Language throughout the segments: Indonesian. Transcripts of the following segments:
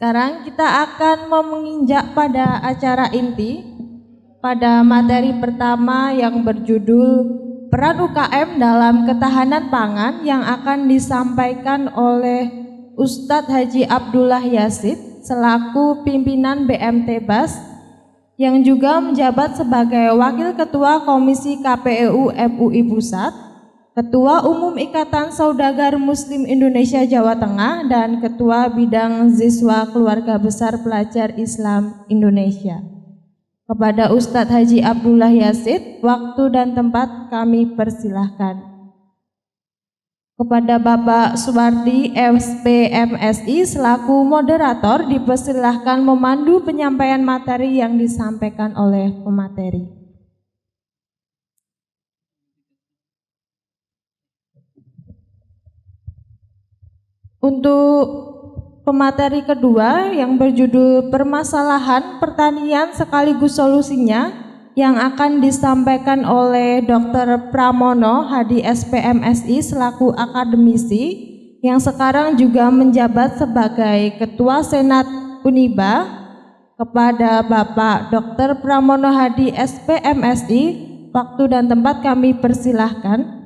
Sekarang kita akan menginjak pada acara inti, pada materi pertama yang berjudul Peran UKM dalam Ketahanan Pangan yang akan disampaikan oleh Ustadz Haji Abdullah Yazid selaku pimpinan BMT BAS yang juga menjabat sebagai Wakil Ketua Komisi KPU MUI Pusat, Ketua Umum Ikatan Saudagar Muslim Indonesia Jawa Tengah, dan Ketua Bidang Ziswa Keluarga Besar Pelajar Islam Indonesia. Kepada Ustadz Haji Abdullah Yazid, waktu dan tempat kami persilahkan. Kepada Bapak Suwardi SPMSI selaku moderator dipersilahkan memandu penyampaian materi yang disampaikan oleh pemateri. Untuk pemateri kedua yang berjudul Permasalahan Pertanian Sekaligus Solusinya yang akan disampaikan oleh Dr. Pramono Hadi SPMSI selaku akademisi yang sekarang juga menjabat sebagai Ketua Senat Uniba. Kepada Bapak Dr. Pramono Hadi SPMSI, waktu dan tempat kami persilahkan.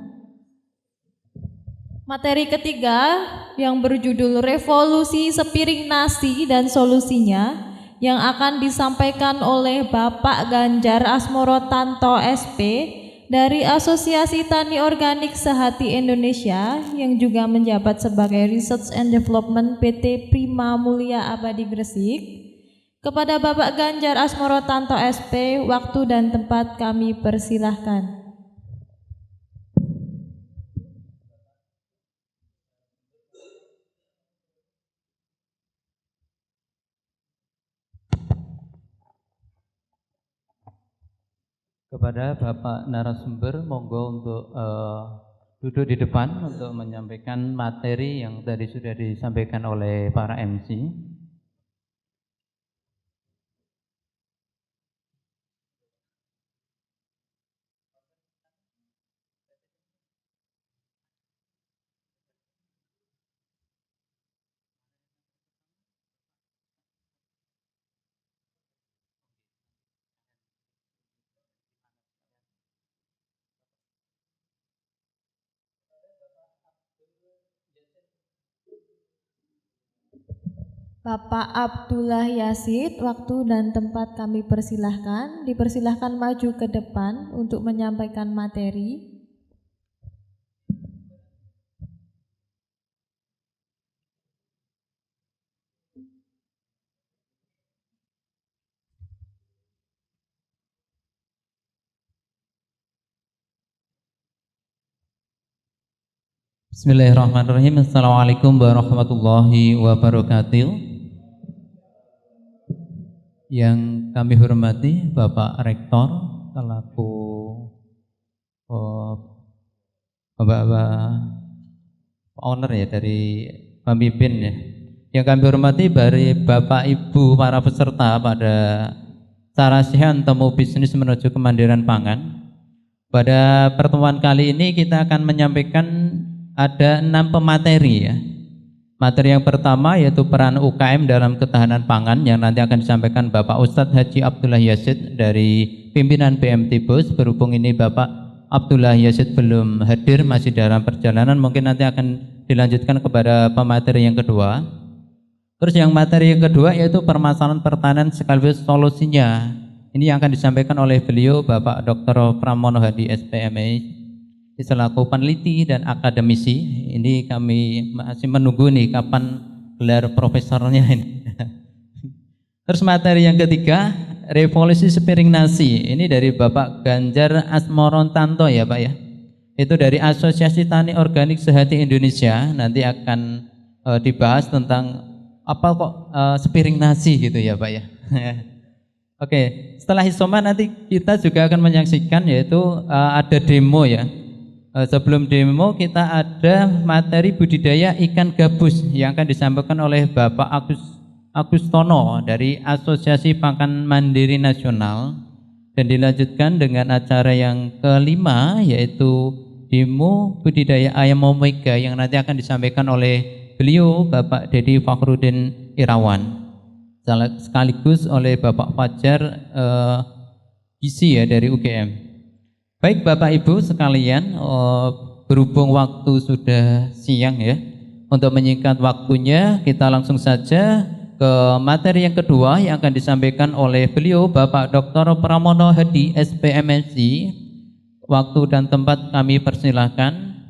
Materi ketiga yang berjudul Revolusi Sepiring Nasi dan Solusinya yang akan disampaikan oleh Bapak Ganjar Asmoro Tanto SP dari Asosiasi Tani Organik Sehati Indonesia yang juga menjabat sebagai Research and Development PT Prima Mulia Abadi Gresik. Kepada Bapak Ganjar Asmoro Tanto SP, waktu dan tempat kami persilahkan. Kepada Bapak narasumber, monggo untuk duduk di depan untuk menyampaikan materi yang tadi sudah disampaikan oleh para MC. Bapak Abdullah Yazid, waktu dan tempat kami persilahkan. Dipersilahkan maju ke depan untuk menyampaikan materi. Bismillahirrahmanirrahim. Assalamualaikum warahmatullahi wabarakatuh. Yang kami hormati Bapak Rektor selaku Bapak owner ya dari pemimpin ya. Yang kami hormati dari Bapak Ibu para peserta pada Sarasihan Temu Bisnis Menuju Kemandirian Pangan. Pada pertemuan kali ini kita akan menyampaikan ada 6 pemateri ya. Materi yang pertama yaitu peran UKM dalam ketahanan pangan yang nanti akan disampaikan Bapak Ustadz Haji Abdullah Yazid dari pimpinan BMT BAS. Berhubung ini Bapak Abdullah Yazid belum hadir, masih dalam perjalanan, mungkin nanti akan dilanjutkan kepada pemateri yang kedua. Terus yang materi yang kedua yaitu permasalahan pertanian sekaligus solusinya. Ini yang akan disampaikan oleh beliau Bapak Dr. Pramono Hadi SPMSI selaku peneliti dan akademisi. Ini kami masih menunggu nih kapan gelar profesornya ini. Terus materi yang ketiga, revolusi sepiring nasi. Ini dari Bapak Ganjar Asmoro Tanto ya Pak ya. Itu dari Asosiasi Tani Organik Sehati Indonesia. Nanti akan dibahas tentang apa kok sepiring nasi gitu ya Pak ya. Oke, setelah Hisoma nanti kita juga akan menyaksikan yaitu ada demo ya. Sebelum demo kita ada materi budidaya ikan gabus yang akan disampaikan oleh Bapak Agustono dari Asosiasi Pakan Mandiri Nasional, dan dilanjutkan dengan acara yang kelima yaitu demo budidaya ayam omega yang nanti akan disampaikan oleh beliau Bapak Dedi Fakhruddin Irawan. sekaligus oleh Bapak Fajar isi ya dari UGM. Baik Bapak Ibu sekalian, berhubung waktu sudah siang ya, untuk menyingkat waktunya kita langsung saja ke materi yang kedua yang akan disampaikan oleh beliau Bapak Dr. Pramono Hadi SPMSI. Waktu dan tempat kami persilahkan.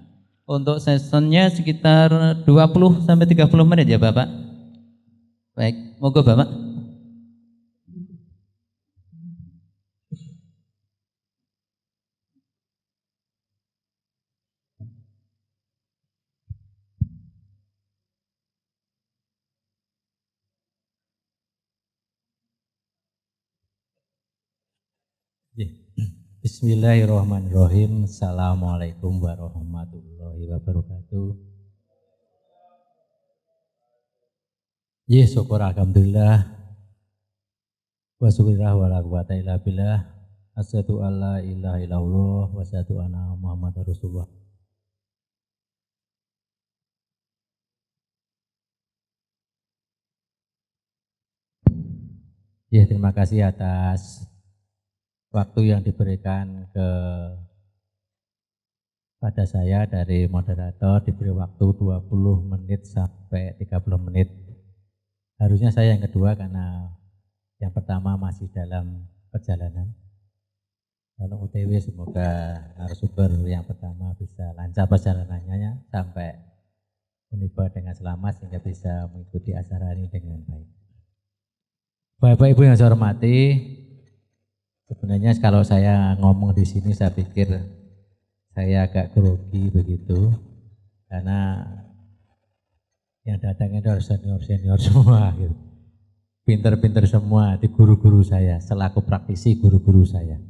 Untuk sessionnya sekitar 20 sampai 30 menit ya Bapak. Baik, monggo Bapak. Bismillahirrahmanirrahim. Assalamualaikum warahmatullahi wabarakatuh. Syukur alhamdulillah. Wa syukurillah wa la quwata illa billah. Asyhadu an la ilaha illallah wa asyhadu anna Muhammadar Rasulullah. Terima kasih atas waktu yang diberikan pada saya dari moderator, diberi waktu 20 menit sampai 30 menit. Harusnya saya yang kedua karena yang pertama masih dalam perjalanan. Kalau UTW semoga narasumber yang pertama bisa lancar perjalanannya sampai Uniba dengan selamat sehingga bisa mengikuti acara ini dengan baik. Bapak Ibu yang saya hormati, sebenarnya kalau saya ngomong di sini saya pikir saya agak grogi begitu karena yang datang itu harus senior semua gitu. Pinter-pinter semua di guru-guru saya, selaku praktisi guru-guru saya.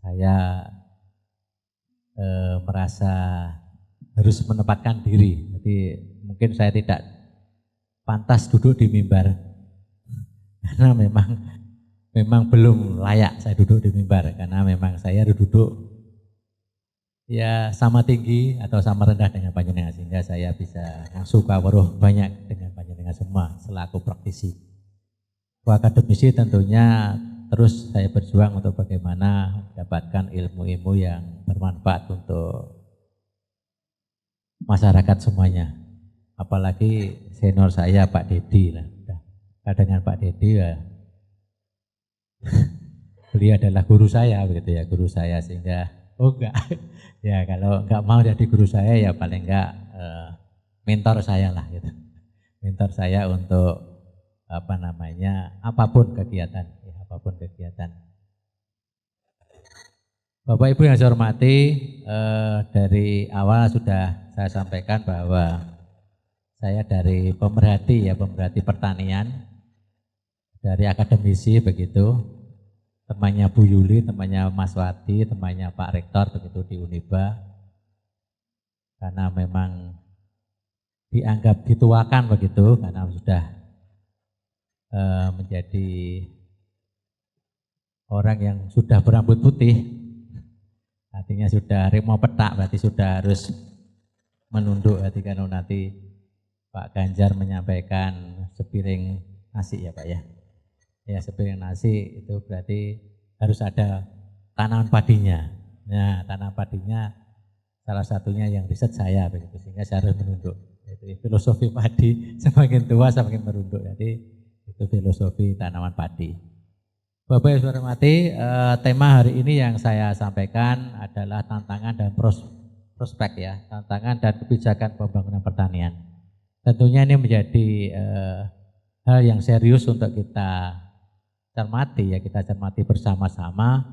Saya merasa harus menempatkan diri. Jadi mungkin saya tidak pantas duduk di mimbar karena memang belum layak saya duduk di mimbar karena memang saya duduk ya sama tinggi atau sama rendah dengan panjenengan sehingga saya bisa suka waruh banyak dengan panjenengan semua selaku praktisi. Akademisi tentunya terus saya berjuang untuk bagaimana mendapatkan ilmu-ilmu yang bermanfaat untuk masyarakat semuanya. Apalagi senior saya Pak Dedi lah. Dengan Pak Dedi ya, beliau adalah guru saya begitu ya, guru saya sehingga ya kalau enggak mau jadi guru saya ya paling enggak mentor saya lah gitu. Mentor saya untuk apapun kegiatan, ya, apapun kegiatan. Bapak Ibu yang saya hormati, dari awal sudah saya sampaikan bahwa saya dari pemerhati pertanian, dari akademisi begitu, temannya Bu Yuli, temannya Mas Wati, temannya Pak Rektor begitu di Uniba, karena memang dianggap dituakan begitu, karena sudah menjadi orang yang sudah berambut putih, artinya sudah mau petak, berarti sudah harus menunduk. Berarti kalau nanti Pak Ganjar menyampaikan sepiring nasi ya Pak ya. Ya sepiring nasi itu berarti harus ada tanaman padinya. Nah tanaman padinya salah satunya yang riset saya begitu, sehingga saya harus menunduk. Itu filosofi padi, semakin tua semakin merunduk. Jadi itu filosofi tanaman padi. Bapak Ibu hormati, tema hari ini yang saya sampaikan adalah tantangan dan prospek ya, tantangan dan kebijakan pembangunan pertanian. Tentunya ini menjadi hal yang serius untuk kita cermati ya, kita cermati bersama-sama,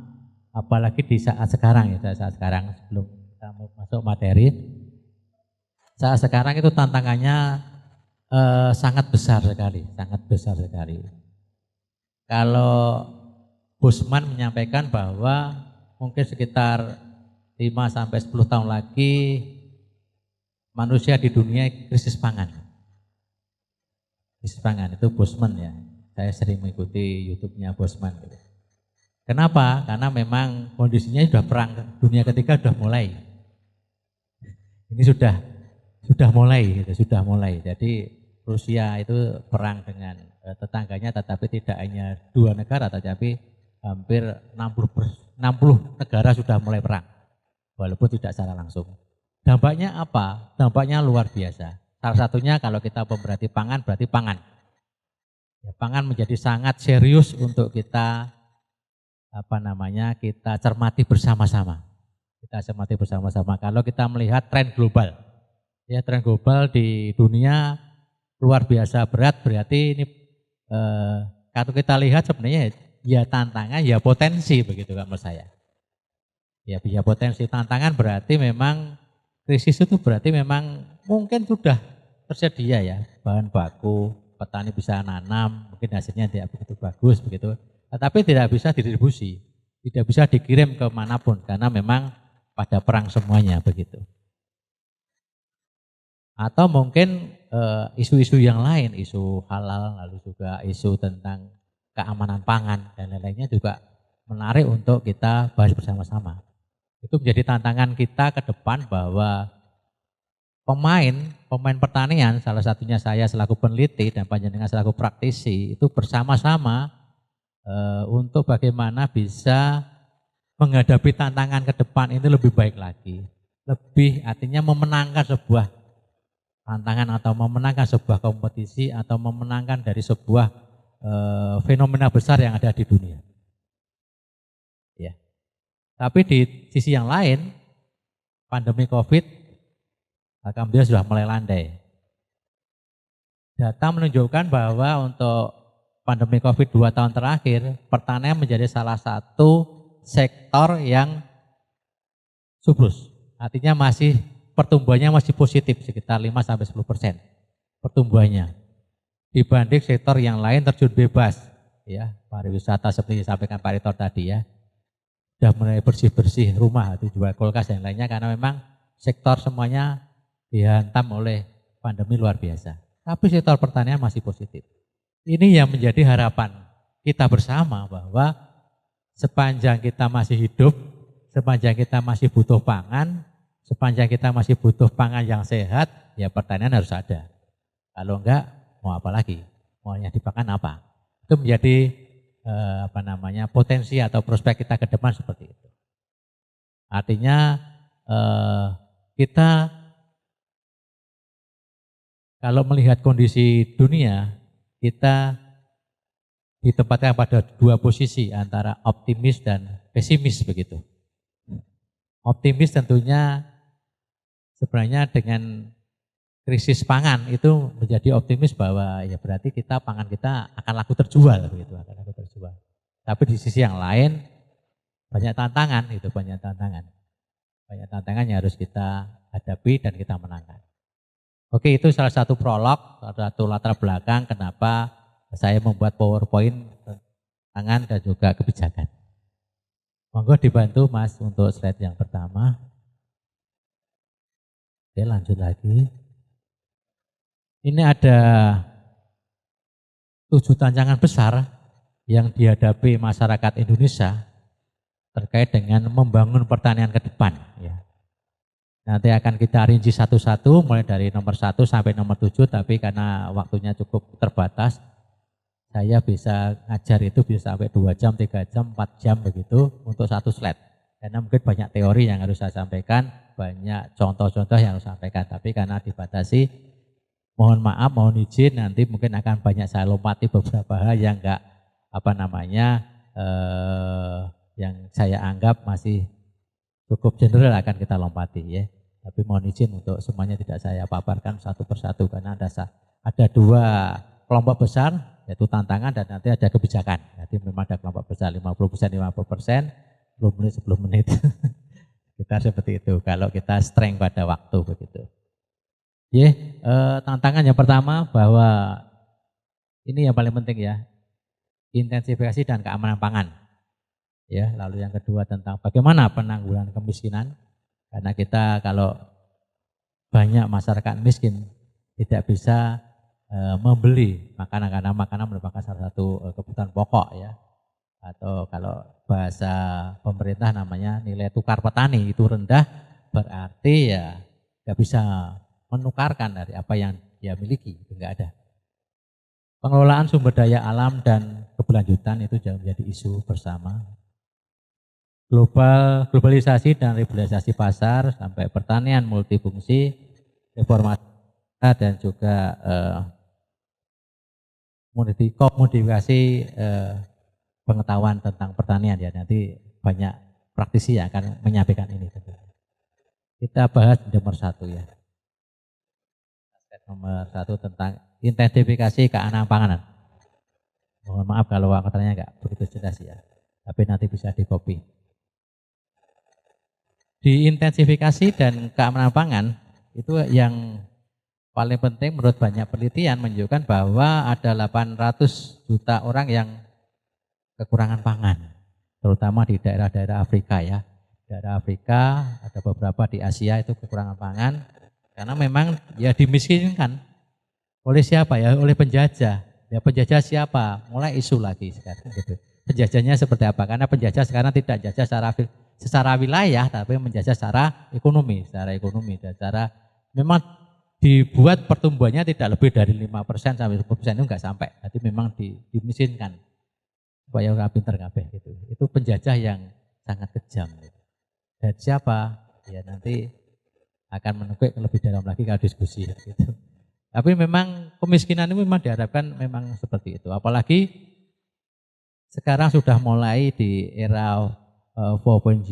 apalagi di saat sekarang ya, saat sekarang sebelum kita masuk materi, saat sekarang itu tantangannya sangat besar sekali, sangat besar sekali. Kalau Bosman menyampaikan bahwa mungkin sekitar 5-10 tahun lagi manusia di dunia krisis pangan. Krisis pangan itu Bosman ya. Saya sering mengikuti YouTube-nya Bosman. Kenapa? Karena memang kondisinya sudah perang dunia ketiga sudah mulai. Ini sudah mulai gitu, sudah mulai. Jadi Rusia itu perang dengan tetangganya, tetapi tidak hanya 2 negara, tetapi hampir 60 negara sudah mulai perang, walaupun tidak secara langsung. Dampaknya apa? Dampaknya luar biasa. Salah satunya kalau kita pemerhati pangan, berarti pangan. Ya, pangan menjadi sangat serius untuk kita kita cermati bersama-sama. Kita cermati bersama-sama. Kalau kita melihat tren global, ya tren global di dunia luar biasa berat, berarti ini kalau kita lihat sebenarnya ya tantangan, ya potensi begitu kan menurut saya. Ya potensi, tantangan berarti memang krisis itu berarti memang mungkin sudah tersedia ya bahan baku, petani bisa nanam, mungkin hasilnya tidak begitu bagus begitu, tetapi tidak bisa didistribusi, tidak bisa dikirim kemanapun karena memang pada perang semuanya begitu. Atau mungkin isu-isu yang lain, isu halal, lalu juga isu tentang keamanan pangan dan lain-lainnya juga menarik untuk kita bahas bersama-sama. Itu menjadi tantangan kita ke depan bahwa pemain pertanian, salah satunya saya selaku peneliti dan panjenengan selaku praktisi, itu bersama-sama untuk bagaimana bisa menghadapi tantangan ke depan ini lebih baik lagi. Lebih artinya memenangkan sebuah tantangan atau memenangkan sebuah kompetisi atau memenangkan dari sebuah fenomena besar yang ada di dunia. Ya. Tapi di sisi yang lain, pandemi COVID alhamdulillah sudah mulai landai. Data menunjukkan bahwa untuk pandemi COVID 2 tahun terakhir, pertanian menjadi salah satu sektor yang surplus. Artinya pertumbuhannya masih positif sekitar 5-10% pertumbuhannya. Dibanding sektor yang lain terjun bebas, ya pariwisata seperti disampaikan Pak Rektor tadi ya, sudah mulai bersih-bersih rumah, dijual kulkas dan lainnya karena memang sektor semuanya dihantam oleh pandemi luar biasa. Tapi sektor pertanian masih positif. Ini yang menjadi harapan kita bersama bahwa sepanjang kita masih hidup, sepanjang kita masih butuh pangan, sepanjang kita masih butuh pangan yang sehat, ya pertanian harus ada. Kalau enggak, mau apa lagi? Mau yang dipakan apa? Itu menjadi potensi atau prospek kita ke depan seperti itu. Artinya kita kalau melihat kondisi dunia, kita ditempatkan pada 2 posisi antara optimis dan pesimis begitu. Optimis tentunya sebenarnya dengan krisis pangan itu menjadi optimis bahwa ya berarti pangan kita akan laku terjual begitu, akan laku terjual. Tapi di sisi yang lain banyak tantangan yang harus kita hadapi dan kita menangkan. Oke, itu salah satu prolog, salah satu latar belakang kenapa saya membuat PowerPoint pangan dan juga kebijakan. Monggo dibantu Mas untuk slide yang pertama. Oke, lanjut lagi. Ini ada 7 tantangan besar yang dihadapi masyarakat Indonesia terkait dengan membangun pertanian ke depan. Ya. Nanti akan kita rinci satu-satu mulai dari nomor 1 sampai nomor 7, tapi karena waktunya cukup terbatas, saya bisa ngajar itu bisa sampai 2 jam, 3 jam, 4 jam begitu untuk satu slide. Karena mungkin banyak teori yang harus saya sampaikan, banyak contoh-contoh yang harus saya sampaikan, tapi karena dibatasi, mohon maaf, mohon izin, nanti mungkin akan banyak saya lompati beberapa hal yang enggak yang saya anggap masih cukup general akan kita lompati ya. Tapi mohon izin untuk semuanya tidak saya paparkan satu persatu karena ada 2 kelompok besar yaitu tantangan dan nanti ada kebijakan. Jadi memang ada kelompok besar 50%, 50%, 10 menit, 10 menit. Kita seperti itu kalau kita strength pada waktu begitu. Tantangan yang pertama bahwa ini yang paling penting ya, intensifikasi dan keamanan pangan. Ya, lalu yang kedua tentang bagaimana penanggulangan kemiskinan, karena kita kalau banyak masyarakat miskin tidak bisa membeli makanan karena makanan merupakan salah satu kebutuhan pokok ya, atau kalau bahasa pemerintah namanya nilai tukar petani itu rendah, berarti ya nggak bisa menukarkan dari apa yang dia miliki, itu enggak ada. Pengelolaan sumber daya alam dan keberlanjutan itu juga menjadi isu bersama. Globalisasi dan regulasi pasar sampai pertanian multifungsi, reformasi dan juga modifikasi pengetahuan tentang pertanian ya. Nanti banyak praktisi yang akan menyampaikan ini. Kita bahas nomor 1 ya. Nomor 1 tentang intensifikasi keamanan panganan. Mohon maaf kalau angkatannya enggak begitu jelas ya, tapi nanti bisa di copy. Diintensifikasi dan keamanan pangan itu yang paling penting menurut banyak penelitian menunjukkan bahwa ada 800 juta orang yang kekurangan pangan, terutama di daerah-daerah Afrika ya. Daerah Afrika, ada beberapa di Asia itu kekurangan pangan karena memang ya dimiskinkan. Oleh siapa ya? Oleh penjajah. Ya penjajah siapa? Mulai isu lagi sekarang gitu. Penjajahnya seperti apa? Karena penjajah sekarang tidak jajah secara wilayah, tapi menjajah secara ekonomi, dan secara memang dibuat pertumbuhannya tidak lebih dari 5% sampai 10% itu enggak sampai. Jadi memang dimiskinkan supaya orang pinter kabeh gitu. Itu penjajah yang sangat kejam. Gitu. Dan siapa? Ya nanti akan menukik lebih dalam lagi kalau diskusi gitu. Tapi memang kemiskinan itu memang diharapkan memang seperti itu. Apalagi sekarang sudah mulai di era 4.0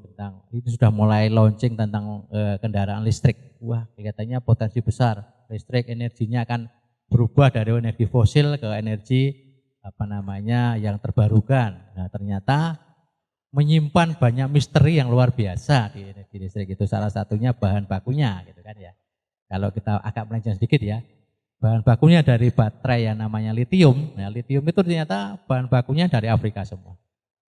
tentang itu sudah mulai launching tentang kendaraan listrik. Wah, kelihatannya potensi besar. Listrik energinya akan berubah dari energi fosil ke energi yang terbarukan. Nah, ternyata menyimpan banyak misteri yang luar biasa di energi listrik itu. Salah satunya bahan bakunya gitu kan ya. Kalau kita agak melenceng sedikit ya, bahan bakunya dari baterai yang namanya litium. Nah, litium itu ternyata bahan bakunya dari Afrika semua.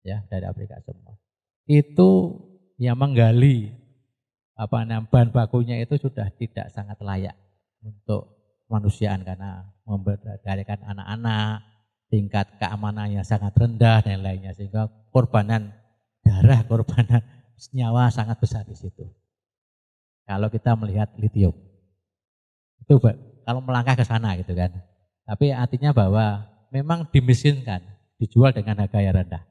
Ya, dari Afrika semua. Itu yang menggali bahan bakunya itu sudah tidak sangat layak untuk kemanusiaan karena memberdayakan anak-anak, tingkat keamanannya sangat rendah dan lainnya sehingga korbanan darah, korbanan nyawa sangat besar di situ. Kalau kita melihat litium. Itu kalau melangkah ke sana gitu kan. Tapi artinya bahwa memang dimiskinkan, dijual dengan harga yang rendah.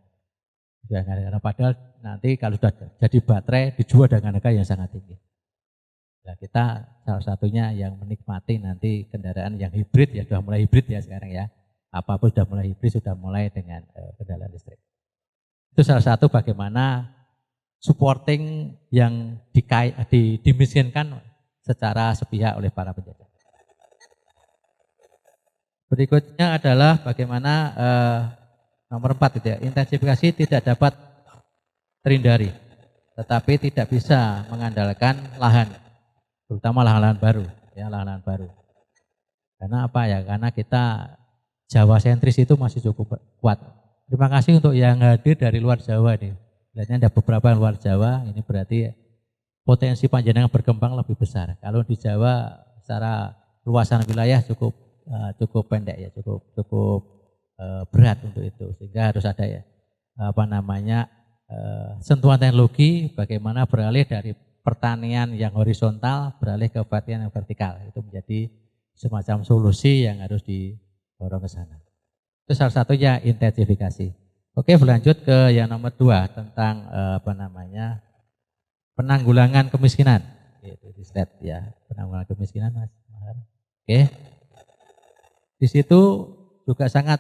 Padahal nanti kalau sudah jadi baterai dijual dengan harga yang sangat tinggi. Nah, kita salah satunya yang menikmati nanti kendaraan yang hibrid ya, sudah mulai hibrid ya sekarang ya. Apapun sudah mulai hibrid, sudah mulai dengan kendaraan listrik. Itu salah satu bagaimana supporting yang dimiskinkan secara sepihak oleh para penjajah. Berikutnya adalah bagaimana nomor 4 gitu ya, intensifikasi tidak dapat terhindari, tetapi tidak bisa mengandalkan lahan, terutama lahan-lahan baru, ya lahan-lahan baru. Karena apa ya? Karena kita Jawa sentris itu masih cukup kuat. Terima kasih untuk yang hadir dari luar Jawa nih. Lihatnya ada beberapa yang luar Jawa, ini berarti potensi panjenengan berkembang lebih besar. Kalau di Jawa secara luasan wilayah cukup pendek ya, cukup berat untuk itu. Sehingga harus ada ya sentuhan teknologi bagaimana beralih dari pertanian yang horizontal beralih ke pertanian yang vertikal. Itu menjadi semacam solusi yang harus didorong ke sana. Itu salah satunya intensifikasi. Oke, berlanjut ke yang nomor 2 tentang penanggulangan kemiskinan. Itu di slide ya, penanggulangan kemiskinan Mas. Oke. Di situ juga sangat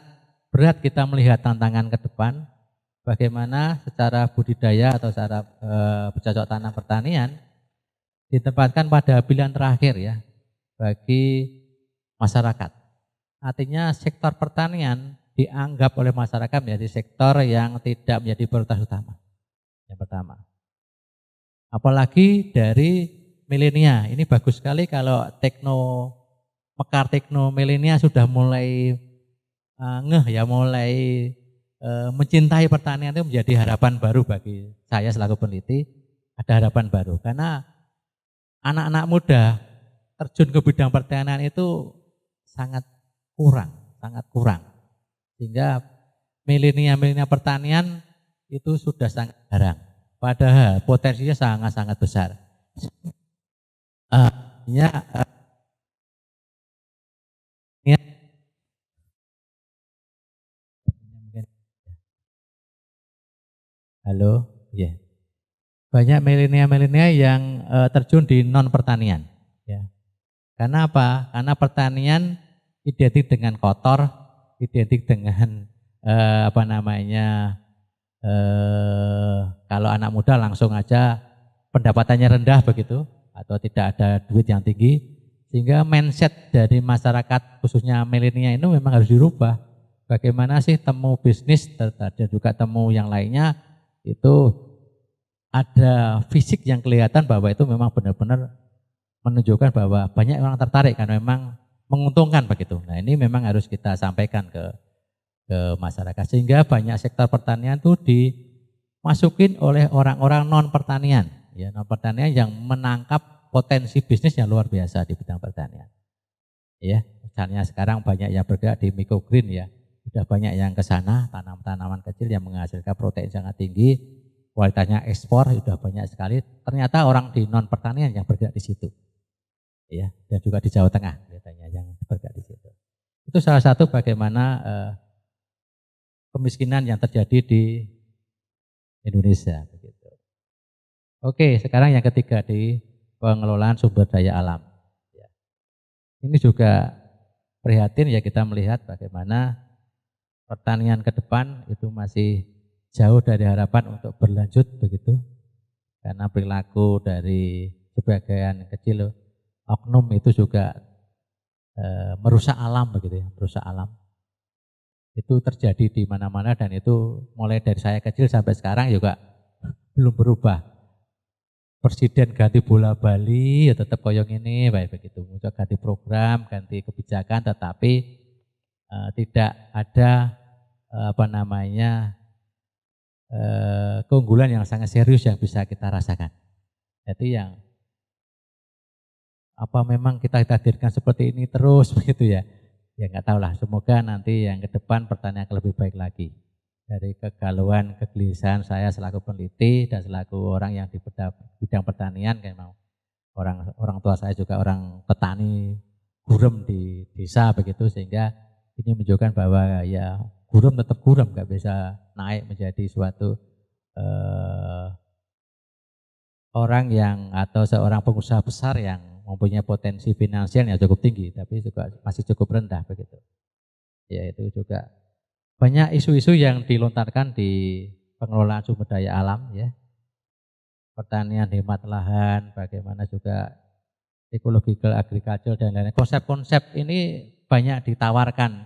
berat kita melihat tantangan ke depan. Bagaimana secara budidaya atau secara bercocok tanam pertanian ditempatkan pada pilihan terakhir ya bagi masyarakat. Artinya sektor pertanian dianggap oleh masyarakat menjadi sektor yang tidak menjadi prioritas utama. Yang pertama. Apalagi dari milenia. Ini bagus sekali kalau mekar tekno milenia sudah mulai mulai mencintai pertanian itu menjadi harapan baru bagi saya selaku peneliti. Ada harapan baru karena anak-anak muda terjun ke bidang pertanian itu sangat kurang. Sehingga milenia pertanian itu sudah sangat jarang. Padahal potensinya sangat-sangat besar. Halo, ya. Banyak milenial yang terjun di non pertanian. Ya. Karena apa? Karena pertanian identik dengan kotor, identik dengan apa namanya? Kalau anak muda langsung aja pendapatannya rendah begitu, atau tidak ada duit yang tinggi, sehingga mindset dari masyarakat khususnya milenial itu memang harus dirubah. Bagaimana sih temu bisnis dan juga temu yang lainnya itu ada fisik yang kelihatan bahwa itu memang benar-benar menunjukkan bahwa banyak orang tertarik karena memang menguntungkan begitu. Nah ini memang harus kita sampaikan ke masyarakat sehingga banyak sektor pertanian itu dimasukin oleh orang-orang non pertanian, ya non pertanian yang menangkap potensi bisnis yang luar biasa di bidang pertanian. Ya, misalnya sekarang banyak yang bergerak di microgreen ya, sudah banyak yang ke sana tanam-tanaman kecil yang menghasilkan protein sangat tinggi. Kualitasnya ekspor sudah banyak sekali. Ternyata orang di non pertanian yang bergerak di situ, ya, dan juga di Jawa Tengah katanya yang bergerak di situ. Itu salah satu bagaimana kemiskinan yang terjadi di Indonesia. Begitu. Oke, sekarang yang ketiga di pengelolaan sumber daya alam. Ya. Ini juga prihatin ya kita melihat bagaimana pertanian ke depan itu masih jauh dari harapan untuk berlanjut begitu, karena perilaku dari sebagian kecil oknum itu juga merusak alam begitu ya, merusak alam. Itu terjadi di mana-mana dan itu mulai dari saya kecil sampai sekarang juga belum berubah. Presiden ganti bola bali ya tetap koyong ini baik begitu, muncul ganti program, ganti kebijakan, tetapi tidak ada apa namanya keunggulan yang sangat serius yang bisa kita rasakan. Jadi yang apa memang kita hadirkan seperti ini terus begitu ya? Ya nggak tahu lah. Semoga nanti yang ke depan pertanian akan lebih baik lagi. Dari kegalauan, kegelisahan saya selaku peneliti dan selaku orang yang di bidang pertanian, kayak mau orang tua saya juga orang petani gurem di desa begitu, sehingga ini menunjukkan bahwa ya gurem tetap gurem, nggak bisa naik menjadi suatu orang yang atau seorang pengusaha besar yang mempunyai potensi finansial yang cukup tinggi, tapi juga masih cukup rendah begitu. Ya itu juga banyak isu-isu yang dilontarkan di pengelolaan sumber daya alam ya, pertanian hemat lahan, bagaimana juga ecological agriculture dan lain-lain. Konsep-konsep ini banyak ditawarkan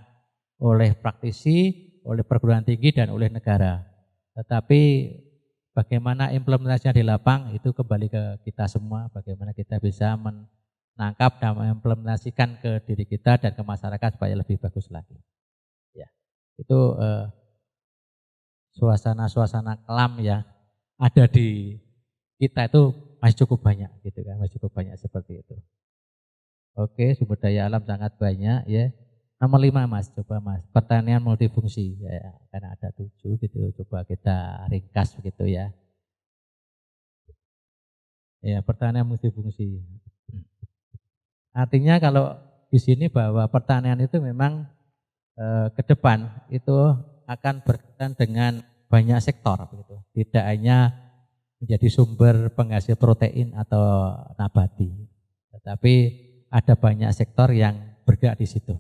oleh praktisi, oleh perguruan tinggi dan oleh negara. Tetapi bagaimana implementasinya di lapang itu kembali ke kita semua, bagaimana kita bisa menangkap dan mengimplementasikan ke diri kita dan ke masyarakat supaya lebih bagus lagi. Ya, itu suasana-suasana kelam yang ada di kita itu masih cukup banyak gitu kan, masih cukup banyak seperti itu. Oke, sumber daya alam sangat banyak ya. Nomor 5 Mas, coba Mas, pertanian multifungsi ya, karena ada 7 gitu, coba kita ringkas begitu ya. Ya, pertanian multifungsi. Artinya kalau di sini bahwa pertanian itu memang ke depan itu akan berkaitan dengan banyak sektor begitu. Tidak hanya menjadi sumber penghasil protein atau nabati, tetapi ada banyak sektor yang bergerak di situ.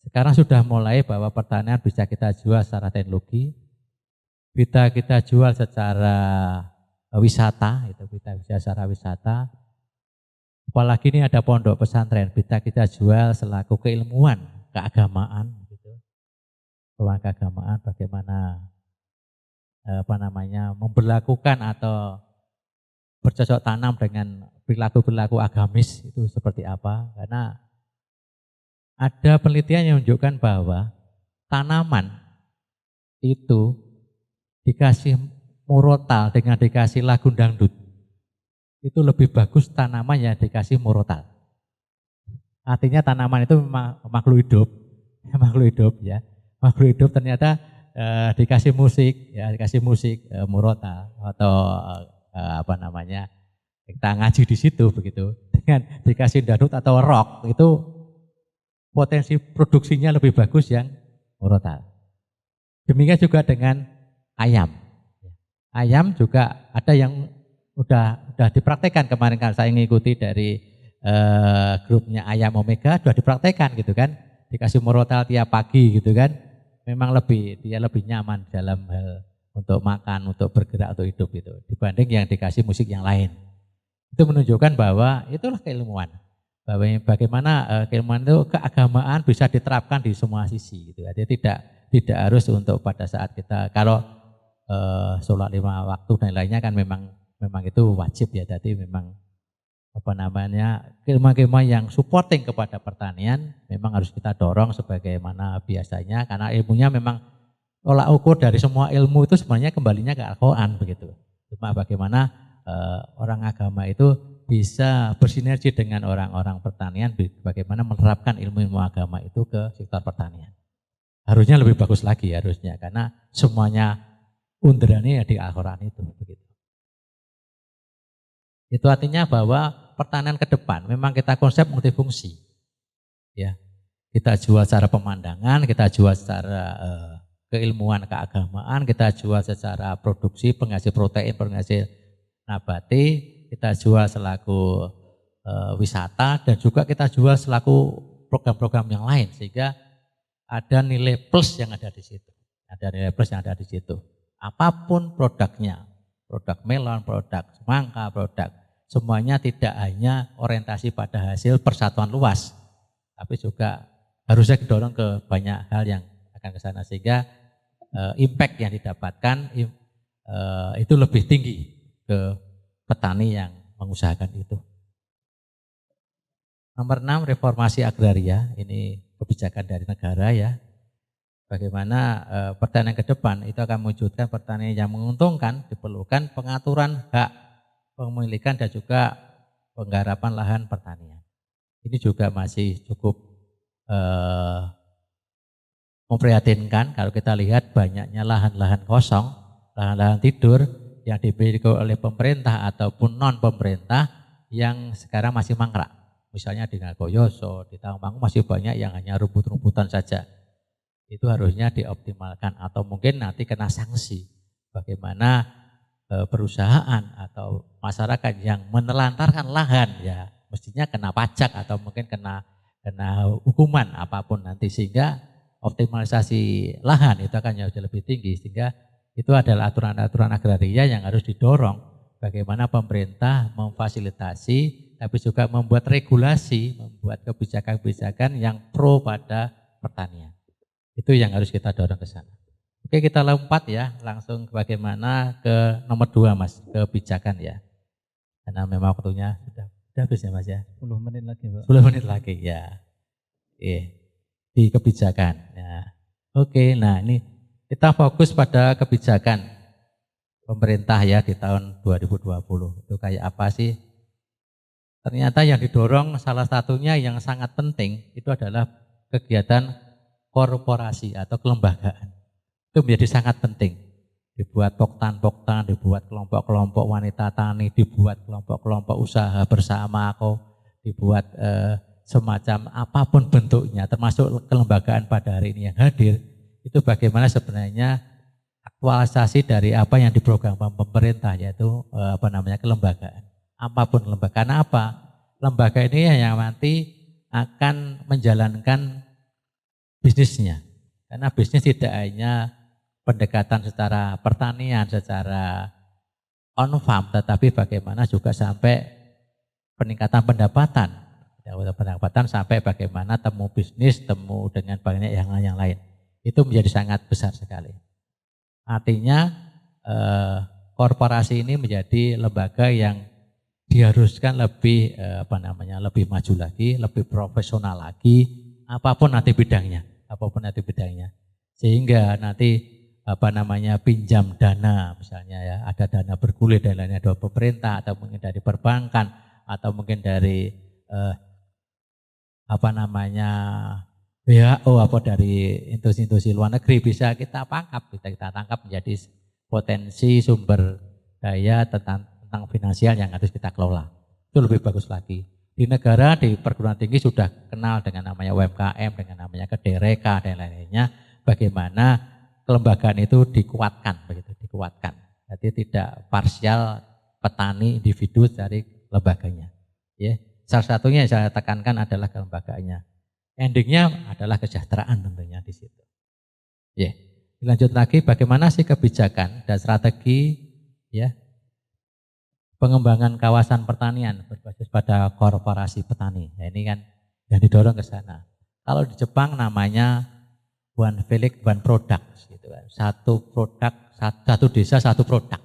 Sekarang sudah mulai bahwa pertanian bisa kita jual secara teknologi, bisa kita jual secara wisata, itu kita bisa secara wisata. Apalagi ini ada pondok pesantren, bisa kita jual selaku keilmuan, keagamaan, gitu. Keagamaan bagaimana apa namanya memberlakukan atau bercocok tanam dengan perilaku-perilaku agamis itu seperti apa? Karena ada penelitian yang menunjukkan bahwa tanaman itu dikasih murotal dengan dikasih lagu dangdut itu lebih bagus tanaman yang dikasih murotal. Artinya tanaman itu makhluk hidup ya. Makhluk hidup ternyata dikasih musik ya, dikasih musik murotal atau apa namanya kita ngaji di situ begitu. Dengan dikasih dangdut atau rock itu potensi produksinya lebih bagus yang murotal. Demikian juga dengan ayam. Ayam juga ada yang udah dipraktekkan kemarin kan saya ngikuti dari grupnya Ayam Omega sudah dipraktekkan gitu kan. Dikasih morotal tiap pagi gitu kan. Memang dia lebih nyaman dalam hal untuk makan, untuk bergerak, untuk hidup itu dibanding yang dikasih musik yang lain. Itu menunjukkan bahwa itulah keilmuan. Bahwa bagaimana keilmuan itu keagamaan bisa diterapkan di semua sisi gitu. Jadi tidak harus untuk pada saat kita kalau sholat 5 waktu dan lainnya kan memang itu wajib ya. Jadi memang kema-kema yang supporting kepada pertanian memang harus kita dorong sebagaimana biasanya karena ilmunya memang tolak ukur dari semua ilmu itu sebenarnya kembalinya ke Al-Quran begitu. Cuma bagaimana orang agama itu bisa bersinergi dengan orang-orang pertanian, bagaimana menerapkan ilmu-ilmu agama itu ke sektor pertanian. Harusnya lebih bagus lagi harusnya karena semuanya underannya di Al-Quran itu begitu. Itu artinya bahwa pertanian ke depan memang kita konsep multifungsi. Ya. Kita jual secara pemandangan, kita jual secara keilmuan keagamaan, kita jual secara produksi, penghasil protein, penghasil nabati, kita jual selaku wisata dan juga kita jual selaku program-program yang lain sehingga ada nilai plus yang ada di situ. Ada nilai plus yang ada di situ. Apapun produknya, produk melon, produk semangka, produk semuanya tidak hanya orientasi pada hasil persatuan luas, tapi juga harusnya didorong ke banyak hal yang akan ke sana sehingga impact yang didapatkan itu lebih tinggi ke petani yang mengusahakan itu. Nomor 6, reformasi agraria, ini kebijakan dari negara ya. Bagaimana pertanian ke depan itu akan mewujudkan pertanian yang menguntungkan, diperlukan pengaturan hak pemilikan dan juga penggarapan lahan pertanian. Ini juga masih cukup memprihatinkan kalau kita lihat banyaknya lahan-lahan kosong, lahan-lahan tidur yang dimiliki oleh pemerintah ataupun non pemerintah yang sekarang masih mangkrak. Misalnya di Ngagoyoso, di Tawangmangu masih banyak yang hanya rumput-rumputan saja. Itu harusnya dioptimalkan atau mungkin nanti kena sanksi. Bagaimana perusahaan atau masyarakat yang menelantarkan lahan ya mestinya kena pajak atau mungkin kena hukuman apapun nanti sehingga optimalisasi lahan itu akan jauh lebih tinggi sehingga itu adalah aturan-aturan agraria yang harus didorong bagaimana pemerintah memfasilitasi tapi juga membuat regulasi, membuat kebijakan-kebijakan yang pro pada pertanian. Itu yang harus kita dorong ke sana. Oke, kita lompat ya, langsung bagaimana ke nomor 2 Mas, kebijakan ya. Karena memang waktunya sudah habis ya Mas ya. 10 menit lagi Pak. 10 menit lagi ya. Di kebijakan. Ya. Oke, nah ini kita fokus pada kebijakan pemerintah ya di tahun 2020. Itu kayak apa sih? Ternyata yang didorong salah satunya yang sangat penting itu adalah kegiatan korporasi atau kelembagaan. Itu menjadi sangat penting. Dibuat poktan-poktan, dibuat kelompok-kelompok wanita tani, dibuat kelompok-kelompok usaha bersama, dibuat semacam apapun bentuknya, termasuk kelembagaan pada hari ini yang hadir, itu bagaimana sebenarnya aktualisasi dari apa yang diprogramkan pemerintah, yaitu kelembagaan. Apapun lembaga, karena apa? Lembaga ini yang nanti akan menjalankan bisnisnya. Karena bisnis tidak hanya pendekatan secara pertanian, secara on farm, tetapi bagaimana juga sampai peningkatan pendapatan. Pendapatan sampai bagaimana temu bisnis, temu dengan banyak yang lain. Itu menjadi sangat besar sekali. Artinya korporasi ini menjadi lembaga yang diharuskan lebih lebih maju lagi, lebih profesional lagi, apapun nanti bidangnya. Sehingga nanti pinjam dana misalnya ya, ada dana bergulir dan lainnya dari pemerintah atau mungkin dari perbankan atau mungkin dari WHO atau dari institusi luar negeri bisa kita tangkap menjadi potensi sumber daya tentang finansial yang harus kita kelola. Itu lebih bagus lagi. Di negara, di perguruan tinggi sudah kenal dengan namanya UMKM, dengan namanya KDRK dan lain-lainnya. Bagaimana kelembagaan itu dikuatkan, begitu dikuatkan. Jadi tidak parsial petani individu dari lembaganya. Ya, salah satunya yang saya tekankan adalah kelembagaannya. Endingnya adalah kesejahteraan tentunya di situ. Ya, lanjut lagi bagaimana sih kebijakan dan strategi ya pengembangan kawasan pertanian berbasis pada korporasi petani. Nah, ini kan yang didorong ke sana. Kalau di Jepang namanya one village one product gitu kan. Satu produk, satu desa satu produk.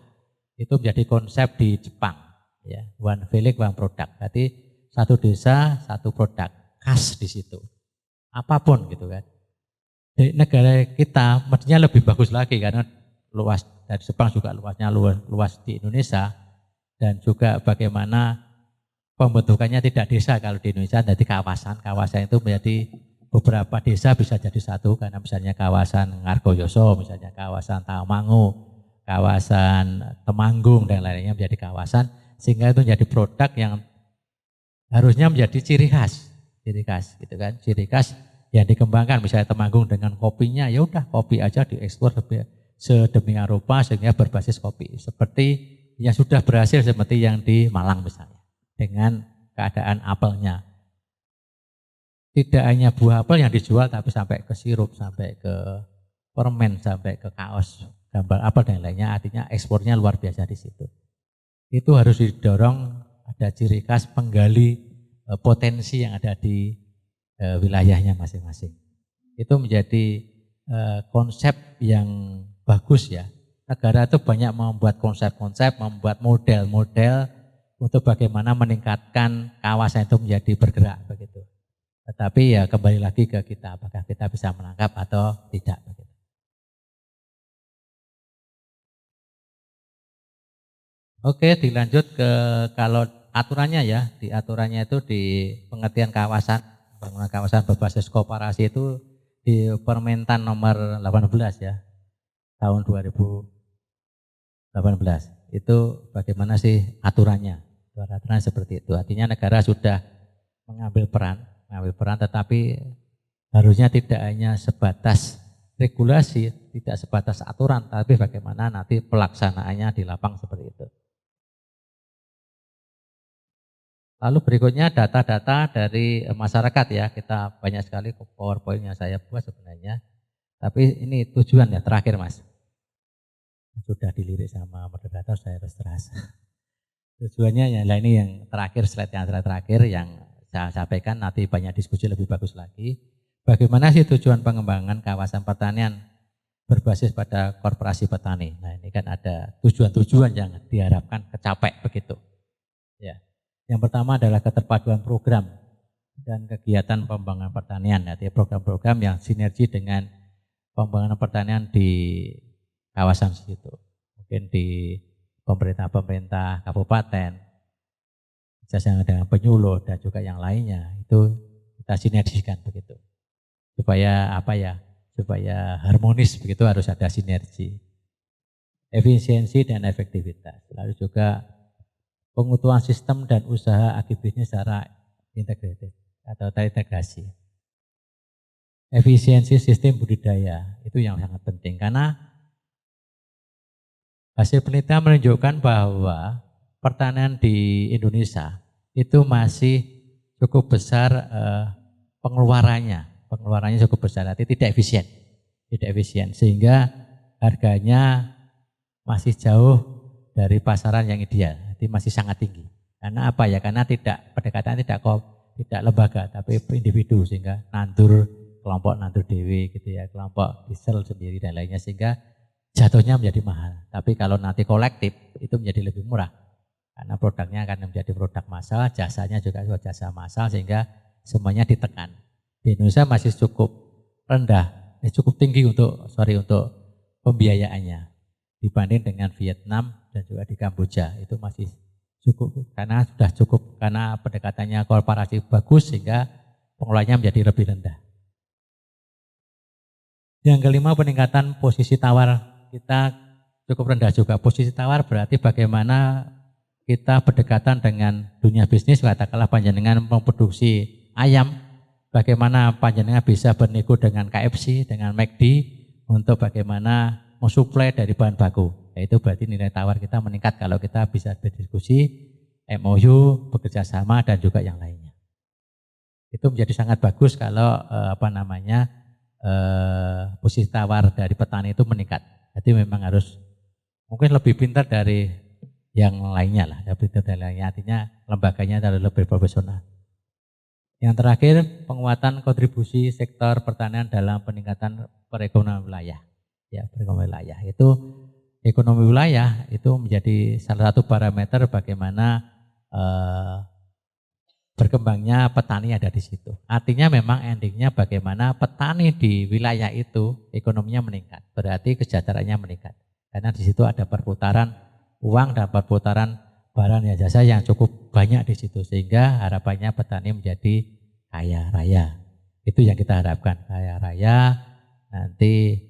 Itu menjadi konsep di Jepang ya. One village one product. Jadi satu desa satu produk khas di situ. Apapun gitu kan. Di negara kita mestinya lebih bagus lagi karena luas dari Jepang juga luasnya luas di Indonesia dan juga bagaimana pembentukannya tidak desa kalau di Indonesia jadi kawasan itu menjadi beberapa desa bisa jadi satu karena misalnya kawasan Ngargoyoso, misalnya kawasan Tawamangu, kawasan Temanggung dan lainnya menjadi kawasan sehingga itu menjadi produk yang harusnya menjadi ciri khas gitu kan, ciri khas yang dikembangkan misalnya Temanggung dengan kopinya ya udah kopi aja diekspor sedemikian rupa sehingga berbasis kopi seperti yang sudah berhasil seperti yang di Malang misalnya dengan keadaan apelnya. Tidak hanya buah apel yang dijual tapi sampai ke sirup, sampai ke permen, sampai ke kaos, gambar apel dan lainnya, artinya ekspornya luar biasa di situ. Itu harus didorong ada ciri khas penggali potensi yang ada di wilayahnya masing-masing. Itu menjadi konsep yang bagus ya. Negara itu banyak membuat konsep-konsep, membuat model-model untuk bagaimana meningkatkan kawasan itu menjadi bergerak begitu. Tetapi ya kembali lagi ke kita, apakah kita bisa menangkap atau tidak. Oke, dilanjut ke kalau aturannya ya, di aturannya itu di pengertian kawasan, bangunan kawasan berbasis koperasi itu di Permentan nomor 18 ya, tahun 2018. Itu bagaimana sih aturannya? Aturan seperti itu, artinya negara sudah mengambil peran tetapi harusnya tidak hanya sebatas regulasi, tidak sebatas aturan, tapi bagaimana nanti pelaksanaannya di lapang seperti itu. Lalu berikutnya data-data dari masyarakat ya, kita banyak sekali PowerPoint yang saya buat sebenarnya, tapi ini tujuan ya terakhir Mas. Sudah dilirik sama moderator saya harus terasa. Tujuannya ya, ini yang terakhir slide yang terakhir yang saya sampaikan, nanti banyak diskusi lebih bagus lagi. Bagaimana sih tujuan pengembangan kawasan pertanian berbasis pada korporasi petani? Nah ini kan ada tujuan-tujuan yang diharapkan kecapai begitu. Ya, yang pertama adalah keterpaduan program dan kegiatan pembangunan pertanian. Artinya program-program yang sinergi dengan pembangunan pertanian di kawasan situ. Mungkin di pemerintah kabupaten, kerjasama dengan penyuluh dan juga yang lainnya itu kita sinergikan begitu supaya supaya harmonis begitu, harus ada sinergi, efisiensi dan efektivitas. Lalu juga pengutuhan sistem dan usaha agribisnis secara integrated atau terintegrasi. Efisiensi sistem budidaya itu yang sangat penting karena hasil penelitian menunjukkan bahwa pertanian di Indonesia itu masih cukup besar pengeluarannya cukup besar, tapi tidak efisien sehingga harganya masih jauh dari pasaran yang ideal, jadi masih sangat tinggi. Karena apa ya? Karena pendekatan tidak lembaga tapi individu, sehingga kelompok nandur dewi gitu ya, kelompok diesel sendiri dan lainnya, sehingga jatuhnya menjadi mahal. Tapi kalau nanti kolektif itu menjadi lebih murah. Karena produknya akan menjadi produk massal, jasanya juga jasa massal sehingga semuanya ditekan. Di Indonesia masih cukup rendah, cukup tinggi untuk pembiayaannya dibanding dengan Vietnam dan juga di Kamboja. Itu masih cukup karena pendekatannya korporasi bagus sehingga pengelolaannya menjadi lebih rendah. Yang kelima, peningkatan posisi tawar kita cukup rendah juga. Posisi tawar berarti bagaimana kita berdekatan dengan dunia bisnis, katakanlah panjenengan memproduksi ayam, bagaimana panjenengan bisa bernego dengan KFC, dengan McD untuk bagaimana mensuplai dari bahan baku. Itu berarti nilai tawar kita meningkat kalau kita bisa berdiskusi, MOU, bekerja sama dan juga yang lainnya. Itu menjadi sangat bagus kalau posisi tawar dari petani itu meningkat. Jadi memang harus mungkin lebih pintar dari yang lainnya lah, lebih pintar dari lainnya. Artinya lembaganya harus lebih profesional. Yang terakhir, penguatan kontribusi sektor pertanian dalam peningkatan perekonomian wilayah. Ya, perekonomian wilayah itu ekonomi wilayah itu menjadi salah satu parameter bagaimana berkembangnya petani ada di situ. Artinya memang endingnya bagaimana petani di wilayah itu ekonominya meningkat. Berarti kesejahteraannya meningkat. Karena di situ ada perputaran uang dan perputaran barang dan jasa yang cukup banyak di situ. Sehingga harapannya petani menjadi kaya raya. Itu yang kita harapkan, kaya raya. Nanti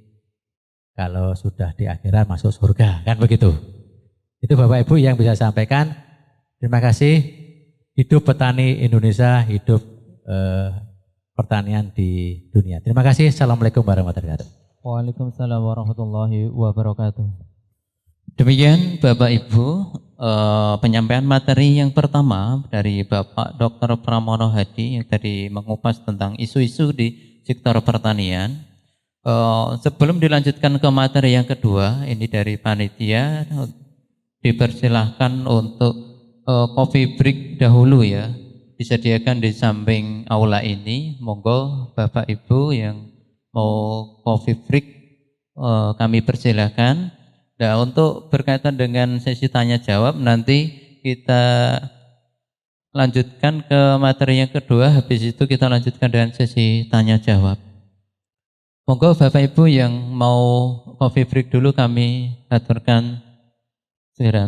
kalau sudah di akhirat masuk surga, kan begitu. Itu Bapak Ibu yang bisa sampaikan. Terima kasih. Hidup petani Indonesia, hidup pertanian di dunia. Terima kasih. Assalamualaikum warahmatullahi wabarakatuh. Waalaikumsalam warahmatullahi wabarakatuh. Demikian Bapak Ibu penyampaian materi yang pertama dari Bapak Dr. Pramono Hadi yang tadi mengupas tentang isu-isu di sektor pertanian. Sebelum dilanjutkan ke materi yang kedua, ini dari panitia dipersilahkan untuk coffee break dahulu ya, disediakan di samping aula ini. Monggo Bapak Ibu yang mau coffee break kami persilahkan. Nah, untuk berkaitan dengan sesi tanya jawab nanti kita lanjutkan ke materi yang kedua, habis itu kita lanjutkan dengan sesi tanya jawab. Monggo Bapak Ibu yang mau coffee break dulu kami aturkan segera.